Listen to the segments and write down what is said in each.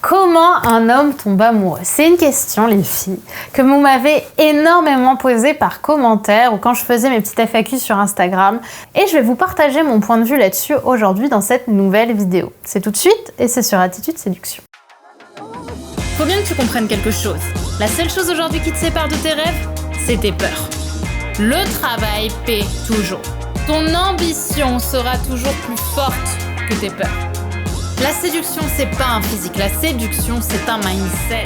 Comment un homme tombe amoureux? C'est une question, les filles, que vous m'avez énormément posée par commentaire ou quand je faisais mes petites FAQ sur Instagram. Et je vais vous partager mon point de vue là-dessus aujourd'hui dans cette nouvelle vidéo. C'est tout de suite et c'est sur Attitude Séduction. Faut bien que tu comprennes quelque chose. La seule chose aujourd'hui qui te sépare de tes rêves, c'est tes peurs. Le travail paie toujours. Ton ambition sera toujours plus forte que tes peurs. La séduction, c'est pas un physique. La séduction, c'est un mindset.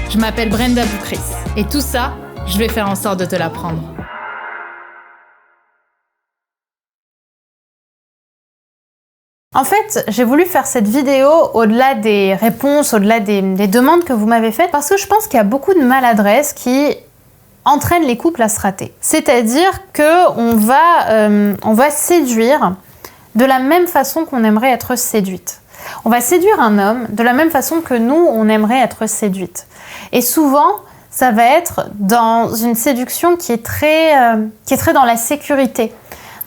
Je m'appelle Brenda Boukris. Et tout ça, je vais faire en sorte de te l'apprendre. En fait, j'ai voulu faire cette vidéo au-delà des réponses, au-delà des demandes que vous m'avez faites, parce que je pense qu'il y a beaucoup de maladresse qui entraînent les couples à se rater. C'est-à-dire qu'on va séduire de la même façon qu'on aimerait être séduite. On va séduire un homme de la même façon que nous, on aimerait être séduite. Et souvent, ça va être dans une séduction qui est très dans la sécurité,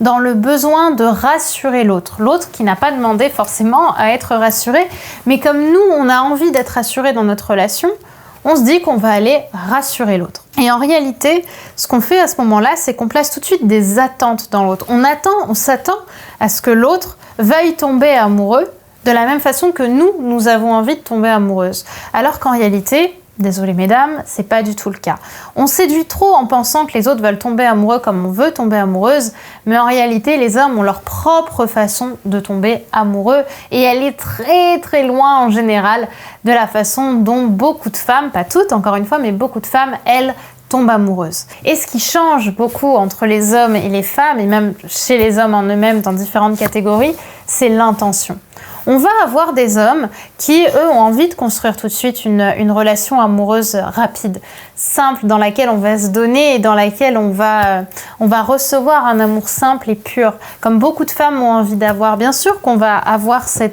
dans le besoin de rassurer l'autre. L'autre qui n'a pas demandé forcément à être rassuré, mais comme nous, on a envie d'être rassuré dans notre relation, on se dit qu'on va aller rassurer l'autre. Et en réalité, ce qu'on fait à ce moment-là, c'est qu'on place tout de suite des attentes dans l'autre. On s'attend à ce que l'autre veuille tomber amoureux de la même façon que nous avons envie de tomber amoureuse. Alors qu'en réalité, désolée mesdames, c'est pas du tout le cas. On séduit trop en pensant que les autres veulent tomber amoureux comme on veut tomber amoureuse, mais en réalité, les hommes ont leur propre façon de tomber amoureux et elle est très très loin en général de la façon dont beaucoup de femmes, pas toutes encore une fois, mais beaucoup de femmes, elles, tombent amoureuses. Et ce qui change beaucoup entre les hommes et les femmes, et même chez les hommes en eux-mêmes dans différentes catégories, c'est l'intention. On va avoir des hommes qui, eux, ont envie de construire tout de suite une relation amoureuse rapide, simple, dans laquelle on va se donner et dans laquelle on va recevoir un amour simple et pur, comme beaucoup de femmes ont envie d'avoir. Bien sûr qu'on va avoir ce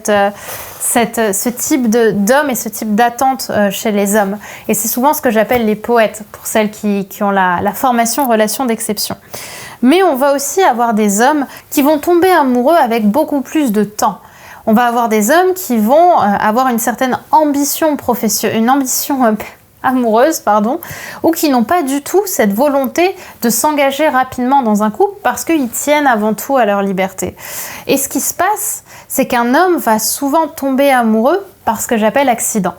type d'homme et ce type d'attente chez les hommes. Et c'est souvent ce que j'appelle les poètes, pour celles qui ont la formation relation d'exception. Mais on va aussi avoir des hommes qui vont tomber amoureux avec beaucoup plus de temps. On va avoir des hommes qui vont avoir une certaine ambition professionnelle, une ambition amoureuse, ou qui n'ont pas du tout cette volonté de s'engager rapidement dans un couple parce qu'ils tiennent avant tout à leur liberté. Et ce qui se passe, c'est qu'un homme va souvent tomber amoureux par ce que j'appelle accident.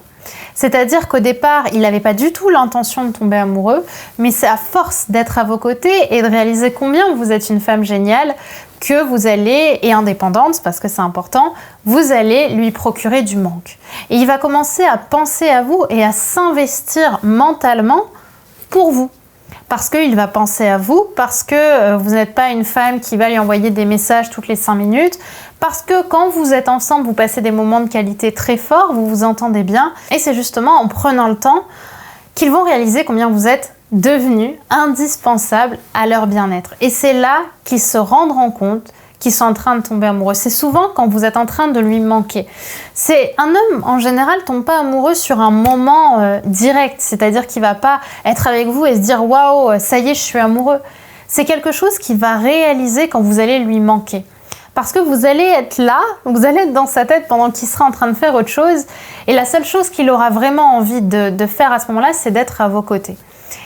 C'est-à-dire qu'au départ, il n'avait pas du tout l'intention de tomber amoureux, mais c'est à force d'être à vos côtés et de réaliser combien vous êtes une femme géniale que vous allez, et indépendante, parce que c'est important, vous allez lui procurer du manque. Et il va commencer à penser à vous et à s'investir mentalement pour vous. Parce qu'il va penser à vous, parce que vous n'êtes pas une femme qui va lui envoyer des messages toutes les 5 minutes, parce que quand vous êtes ensemble, vous passez des moments de qualité très forts, vous vous entendez bien, et c'est justement en prenant le temps qu'ils vont réaliser combien vous êtes devenus indispensables à leur bien-être. Et c'est là qu'ils se rendront compte qu'ils sont en train de tomber amoureux. C'est souvent quand vous êtes en train de lui manquer. Un homme, en général, tombe pas amoureux sur un moment direct, c'est-à-dire qu'il va pas être avec vous et se dire « Waouh, ça y est, je suis amoureux ». C'est quelque chose qu'il va réaliser quand vous allez lui manquer. Parce que vous allez être là, vous allez être dans sa tête pendant qu'il sera en train de faire autre chose. Et la seule chose qu'il aura vraiment envie de faire à ce moment-là, c'est d'être à vos côtés.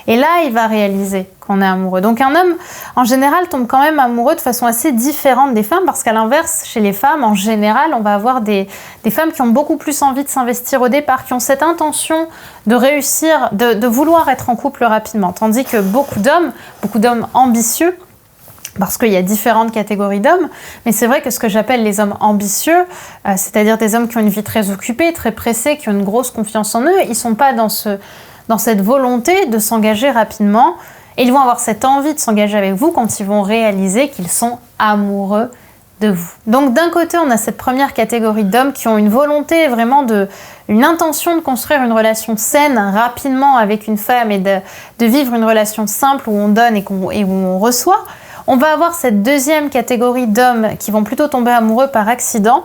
Et là, il va réaliser qu'on est amoureux. Donc un homme, en général, tombe quand même amoureux de façon assez différente des femmes, parce qu'à l'inverse, chez les femmes, en général, on va avoir des femmes qui ont beaucoup plus envie de s'investir au départ, qui ont cette intention de réussir, de vouloir être en couple rapidement. Tandis que beaucoup d'hommes ambitieux, parce qu'il y a différentes catégories d'hommes, mais c'est vrai que ce que j'appelle les hommes ambitieux, c'est-à-dire des hommes qui ont une vie très occupée, très pressée, qui ont une grosse confiance en eux, ils ne sont pas dans cette volonté de s'engager rapidement, et ils vont avoir cette envie de s'engager avec vous quand ils vont réaliser qu'ils sont amoureux de vous. Donc d'un côté, on a cette première catégorie d'hommes qui ont une volonté vraiment une intention de construire une relation saine rapidement avec une femme et de vivre une relation simple où on donne et où on reçoit. On va avoir cette deuxième catégorie d'hommes qui vont plutôt tomber amoureux par accident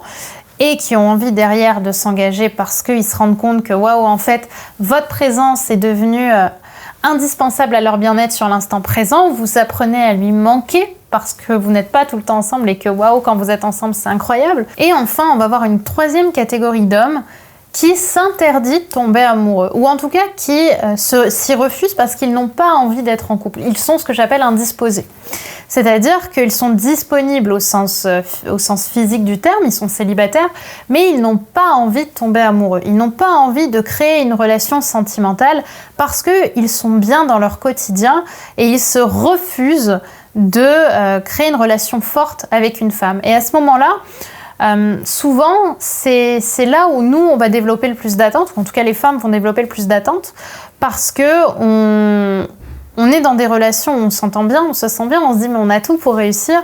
et qui ont envie derrière de s'engager parce qu'ils se rendent compte que waouh, en fait, votre présence est devenue indispensable à leur bien-être sur l'instant présent. Vous apprenez à lui manquer parce que vous n'êtes pas tout le temps ensemble et que waouh, quand vous êtes ensemble, c'est incroyable. Et enfin, on va avoir une troisième catégorie d'hommes qui s'interdit de tomber amoureux, ou en tout cas qui s'y refusent parce qu'ils n'ont pas envie d'être en couple. Ils sont ce que j'appelle indisposés. C'est-à-dire qu'ils sont disponibles au sens physique du terme, ils sont célibataires, mais ils n'ont pas envie de tomber amoureux. Ils n'ont pas envie de créer une relation sentimentale parce qu'ils sont bien dans leur quotidien et ils se refusent de créer une relation forte avec une femme. Et à ce moment-là, souvent, c'est là où nous, on va développer le plus d'attentes, ou en tout cas les femmes vont développer le plus d'attentes, parce que on est dans des relations où on s'entend bien, on se sent bien, on se dit mais on a tout pour réussir,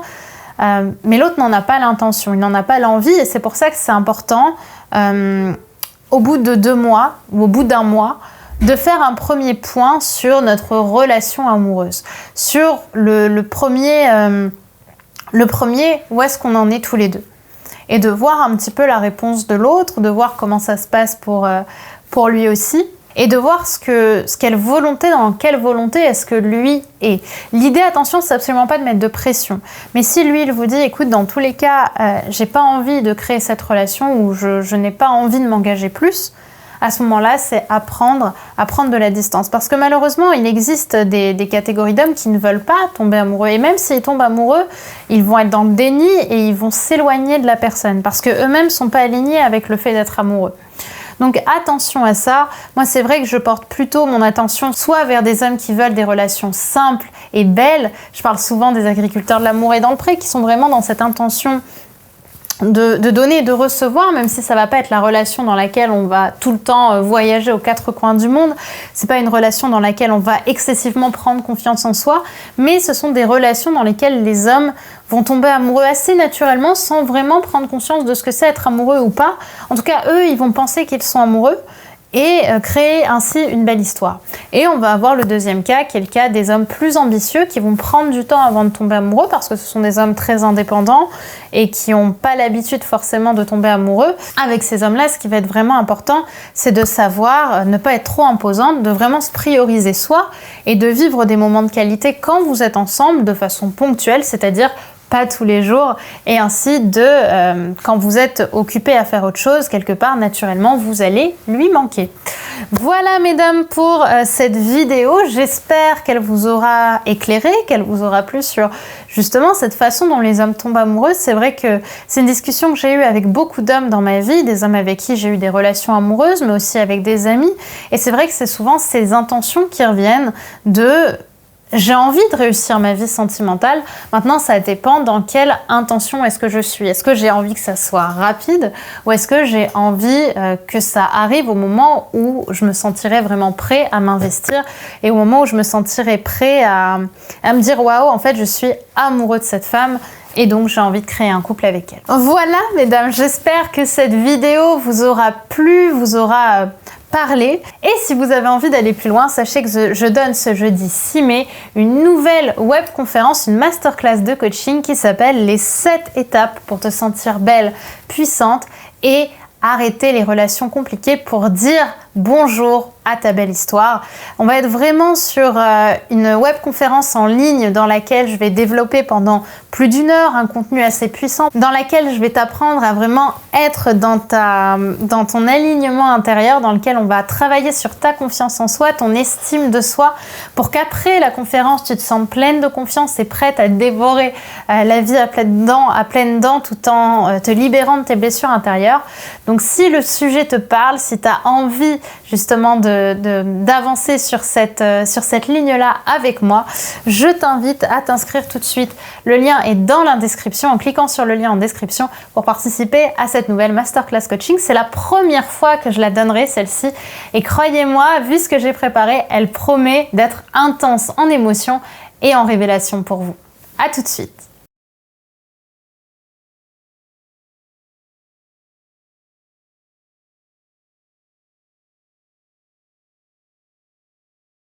mais l'autre n'en a pas l'intention, il n'en a pas l'envie, et c'est pour ça que c'est important, au bout de 2 mois, ou au bout d'1 mois, de faire un premier point sur notre relation amoureuse, sur le premier, où est-ce qu'on en est tous les deux. Et de voir un petit peu la réponse de l'autre, de voir comment ça se passe pour lui aussi, et de voir dans quelle volonté est-ce que lui est. L'idée, attention, c'est absolument pas de mettre de pression. Mais si lui, il vous dit, écoute, dans tous les cas, j'ai pas envie de créer cette relation, ou je n'ai pas envie de m'engager plus, à ce moment-là, c'est à prendre de la distance. Parce que malheureusement, il existe des catégories d'hommes qui ne veulent pas tomber amoureux. Et même s'ils tombent amoureux, ils vont être dans le déni et ils vont s'éloigner de la personne. Parce qu'eux-mêmes ne sont pas alignés avec le fait d'être amoureux. Donc attention à ça. Moi, c'est vrai que je porte plutôt mon attention soit vers des hommes qui veulent des relations simples et belles. Je parle souvent des agriculteurs de l'amour et dans le pré qui sont vraiment dans cette intention de donner et de recevoir, même si ça va pas être la relation dans laquelle on va tout le temps voyager aux 4 coins du monde. C'est pas une relation dans laquelle on va excessivement prendre confiance en soi, mais ce sont des relations dans lesquelles les hommes vont tomber amoureux assez naturellement sans vraiment prendre conscience de ce que c'est être amoureux ou pas. En tout cas, eux, ils vont penser qu'ils sont amoureux et créer ainsi une belle histoire. Et on va avoir le deuxième cas, qui est le cas des hommes plus ambitieux qui vont prendre du temps avant de tomber amoureux parce que ce sont des hommes très indépendants et qui n'ont pas l'habitude forcément de tomber amoureux. Avec ces hommes-là, ce qui va être vraiment important, c'est de savoir ne pas être trop imposante, de vraiment se prioriser soi et de vivre des moments de qualité quand vous êtes ensemble de façon ponctuelle, c'est-à-dire pas tous les jours, et ainsi quand vous êtes occupé à faire autre chose, quelque part, naturellement, vous allez lui manquer. Voilà, mesdames, pour cette vidéo. J'espère qu'elle vous aura éclairé, qu'elle vous aura plu sur, justement, cette façon dont les hommes tombent amoureux. C'est vrai que c'est une discussion que j'ai eue avec beaucoup d'hommes dans ma vie, des hommes avec qui j'ai eu des relations amoureuses, mais aussi avec des amis. Et c'est vrai que c'est souvent ces intentions qui reviennent de... J'ai envie de réussir ma vie sentimentale. Maintenant, ça dépend dans quelle intention est-ce que je suis. Est-ce que j'ai envie que ça soit rapide ou est-ce que j'ai envie que ça arrive au moment où je me sentirai vraiment prêt à m'investir et au moment où je me sentirai prêt à me dire « Waouh, en fait, je suis amoureux de cette femme ». Et donc, j'ai envie de créer un couple avec elle. Voilà, mesdames, j'espère que cette vidéo vous aura plu, vous aura parlé. Et si vous avez envie d'aller plus loin, sachez que je donne ce jeudi 6 mai une nouvelle webconférence, une masterclass de coaching qui s'appelle « Les 7 étapes pour te sentir belle, puissante et arrêter les relations compliquées pour dire bonjour à ta belle histoire ». On va être vraiment sur une webconférence en ligne dans laquelle je vais développer pendant plus d'1 heure un contenu assez puissant, dans laquelle je vais t'apprendre à vraiment être dans ton alignement intérieur, dans lequel on va travailler sur ta confiance en soi, ton estime de soi, pour qu'après la conférence, tu te sentes pleine de confiance et prête à dévorer la vie à pleines dents tout en te libérant de tes blessures intérieures. Donc si le sujet te parle, si tu as envie justement d'avancer sur cette ligne-là avec moi, je t'invite à t'inscrire tout de suite. Le lien est dans la description, en cliquant sur le lien en description pour participer à cette nouvelle masterclass coaching. C'est la première fois que je la donnerai, celle-ci. Et croyez-moi, vu ce que j'ai préparé, elle promet d'être intense en émotion et en révélation pour vous. À tout de suite.